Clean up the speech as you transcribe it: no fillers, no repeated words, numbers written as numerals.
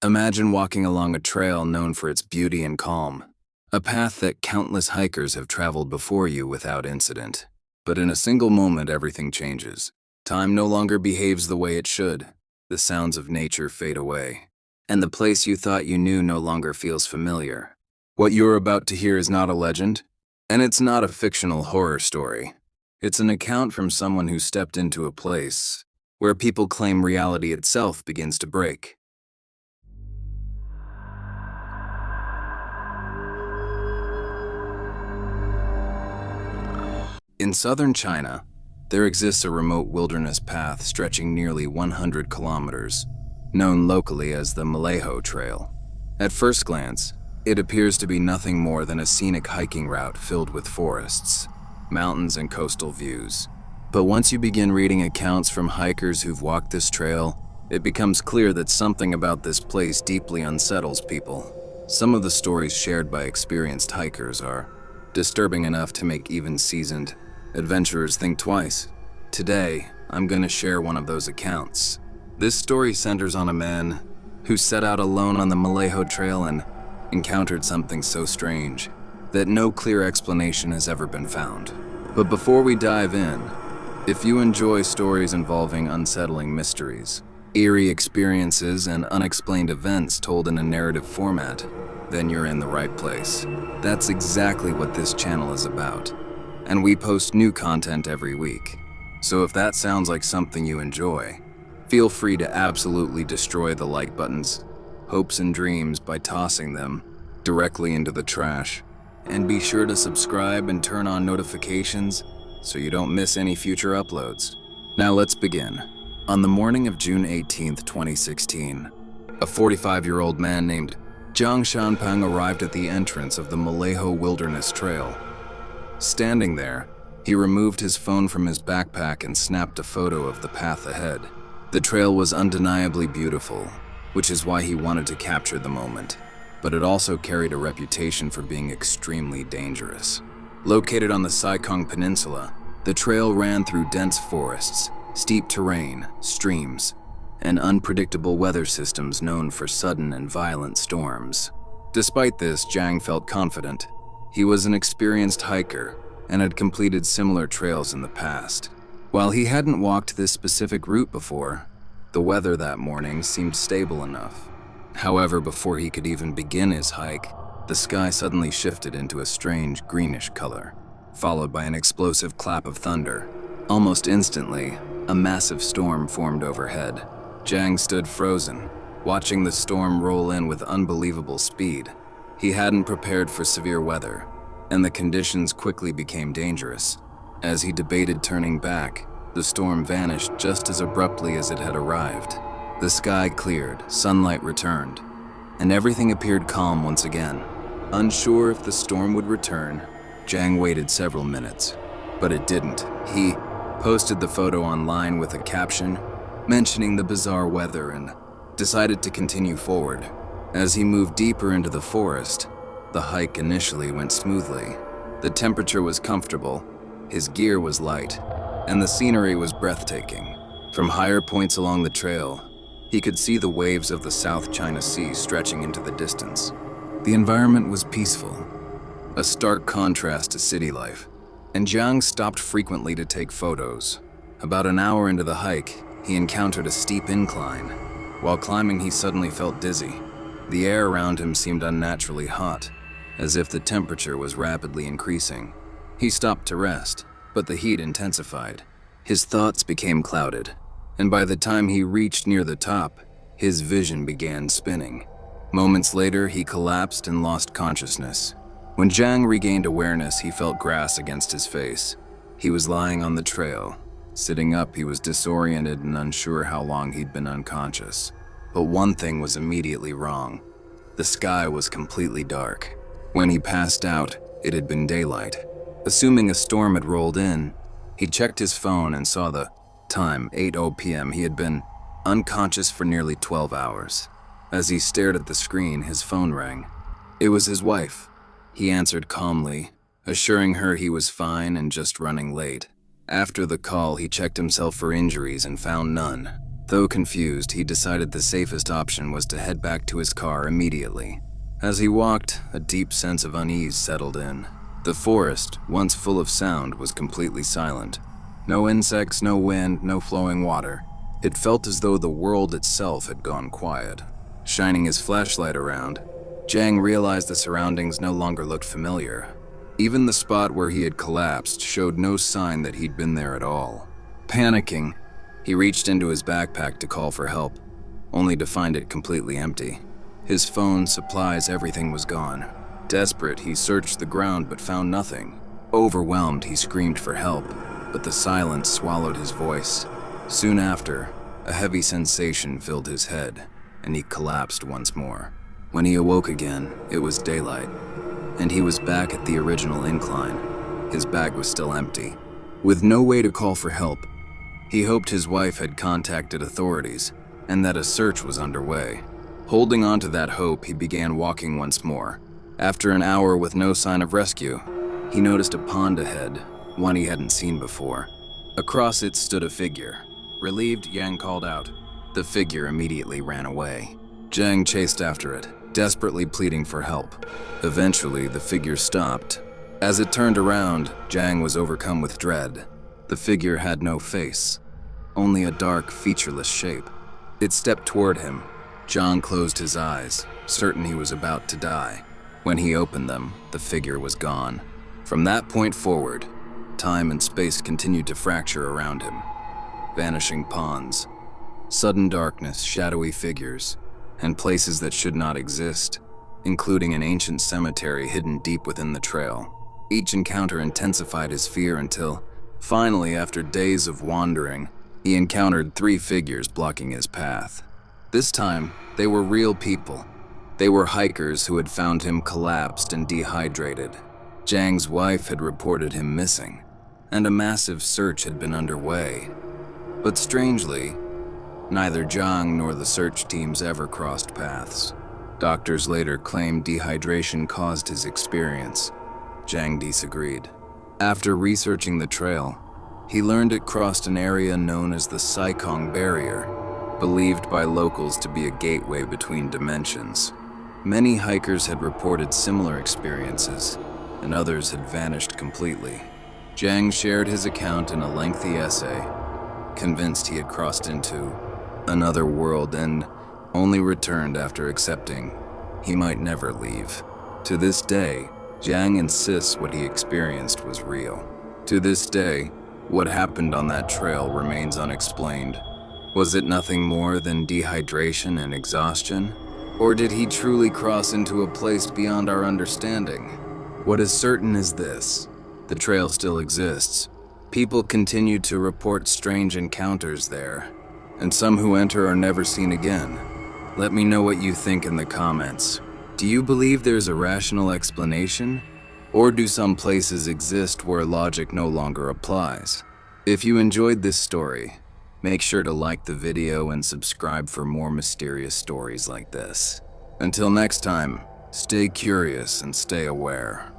Imagine walking along a trail known for its beauty and calm, a path that countless hikers have traveled before you without incident. But in a single moment, everything changes. Time no longer behaves the way it should. The sounds of nature fade away, and the place you thought you knew no longer feels familiar. What you're about to hear is not a legend, and it's not a fictional horror story. It's an account from someone who stepped into a place where people claim reality itself begins to break. In southern China, there exists a remote wilderness path stretching nearly 100 kilometers, known locally as the Mleho Trail. At first glance, it appears to be nothing more than a scenic hiking route filled with forests, mountains, and coastal views. But once you begin reading accounts from hikers who've walked this trail, it becomes clear that something about this place deeply unsettles people. Some of the stories shared by experienced hikers are disturbing enough to make even seasoned adventurers think twice. Today, I'm going to share one of those accounts. This story centers on a man who set out alone on the Mleho Trail and encountered something so strange that no clear explanation has ever been found. But before we dive in, if you enjoy stories involving unsettling mysteries, eerie experiences, and unexplained events told in a narrative format, then you're in the right place. That's exactly what this channel is about. And we post new content every week. So if that sounds like something you enjoy, feel free to absolutely destroy the like buttons, hopes and dreams by tossing them directly into the trash. And be sure to subscribe and turn on notifications so you don't miss any future uploads. Now let's begin. On the morning of June 18th, 2016, a 45-year-old man named Zhang Shanpeng arrived at the entrance of the Mleho Wilderness Trail. Standing there, he removed his phone from his backpack and snapped a photo of the path ahead. The trail was undeniably beautiful, which is why he wanted to capture the moment, but it also carried a reputation for being extremely dangerous. Located on the Saikong Peninsula, the trail ran through dense forests, steep terrain, streams, and unpredictable weather systems known for sudden and violent storms. Despite this, Zhang felt confident. He was an experienced hiker and had completed similar trails in the past. While he hadn't walked this specific route before, the weather that morning seemed stable enough. However, before he could even begin his hike, the sky suddenly shifted into a strange greenish color, followed by an explosive clap of thunder. Almost instantly, a massive storm formed overhead. Zhang stood frozen, watching the storm roll in with unbelievable speed. He hadn't prepared for severe weather, and the conditions quickly became dangerous. As he debated turning back, the storm vanished just as abruptly as it had arrived. The sky cleared, sunlight returned, and everything appeared calm once again. Unsure if the storm would return, Zhang waited several minutes, but it didn't. He posted the photo online with a caption mentioning the bizarre weather and decided to continue forward. As he moved deeper into the forest, the hike initially went smoothly. The temperature was comfortable, his gear was light, and the scenery was breathtaking. From higher points along the trail, he could see the waves of the South China Sea stretching into the distance. The environment was peaceful, a stark contrast to city life, and Zhang stopped frequently to take photos. About an hour into the hike, he encountered a steep incline. While climbing, he suddenly felt dizzy. The air around him seemed unnaturally hot, as if the temperature was rapidly increasing. He stopped to rest, but the heat intensified. His thoughts became clouded, and by the time he reached near the top, his vision began spinning. Moments later, he collapsed and lost consciousness. When Zhang regained awareness, he felt grass against his face. He was lying on the trail. Sitting up, he was disoriented and unsure how long he'd been unconscious. But one thing was immediately wrong. The sky was completely dark. When he passed out, it had been daylight. Assuming a storm had rolled in, he checked his phone and saw the time, 8:00 p.m. He had been unconscious for nearly 12 hours. As he stared at the screen, his phone rang. It was his wife. He answered calmly, assuring her he was fine and just running late. After the call, he checked himself for injuries and found none. Though confused, he decided the safest option was to head back to his car immediately. As he walked, a deep sense of unease settled in. The forest, once full of sound, was completely silent. No insects, no wind, no flowing water. It felt as though the world itself had gone quiet. Shining his flashlight around, Jang realized the surroundings no longer looked familiar. Even the spot where he had collapsed showed no sign that he'd been there at all. Panicking, he reached into his backpack to call for help, only to find it completely empty. His phone, supplies, everything was gone. Desperate, he searched the ground but found nothing. Overwhelmed, he screamed for help, but the silence swallowed his voice. Soon after, a heavy sensation filled his head, and he collapsed once more. When he awoke again, it was daylight, and he was back at the original incline. His bag was still empty. With no way to call for help, he hoped his wife had contacted authorities, and that a search was underway. Holding on to that hope, he began walking once more. After an hour with no sign of rescue, he noticed a pond ahead, one he hadn't seen before. Across it stood a figure. Relieved, Yang called out. The figure immediately ran away. Jang chased after it, desperately pleading for help. Eventually, the figure stopped. As it turned around, Jang was overcome with dread. The figure had no face, only a dark, featureless shape. It stepped toward him. Jang closed his eyes, certain he was about to die. When he opened them, the figure was gone. From that point forward, time and space continued to fracture around him. Vanishing ponds, sudden darkness, shadowy figures, and places that should not exist, including an ancient cemetery hidden deep within the trail. Each encounter intensified his fear until, finally, after days of wandering, he encountered 3 figures blocking his path. This time, they were real people. They were hikers who had found him collapsed and dehydrated. Jang's wife had reported him missing, and a massive search had been underway. But strangely, neither Jang nor the search teams ever crossed paths. Doctors later claimed dehydration caused his experience. Jang disagreed. After researching the trail, he learned it crossed an area known as the Saikong Barrier, believed by locals to be a gateway between dimensions. Many hikers had reported similar experiences, and others had vanished completely. Jang shared his account in a lengthy essay, convinced he had crossed into another world and only returned after accepting he might never leave. To this day, Jang insists what he experienced was real. To this day, what happened on that trail remains unexplained. Was it nothing more than dehydration and exhaustion? Or did he truly cross into a place beyond our understanding? What is certain is this: the trail still exists. People continue to report strange encounters there, and some who enter are never seen again. Let me know what you think in the comments. Do you believe there's a rational explanation? Or do some places exist where logic no longer applies? If you enjoyed this story, make sure to like the video and subscribe for more mysterious stories like this. Until next time, stay curious and stay aware.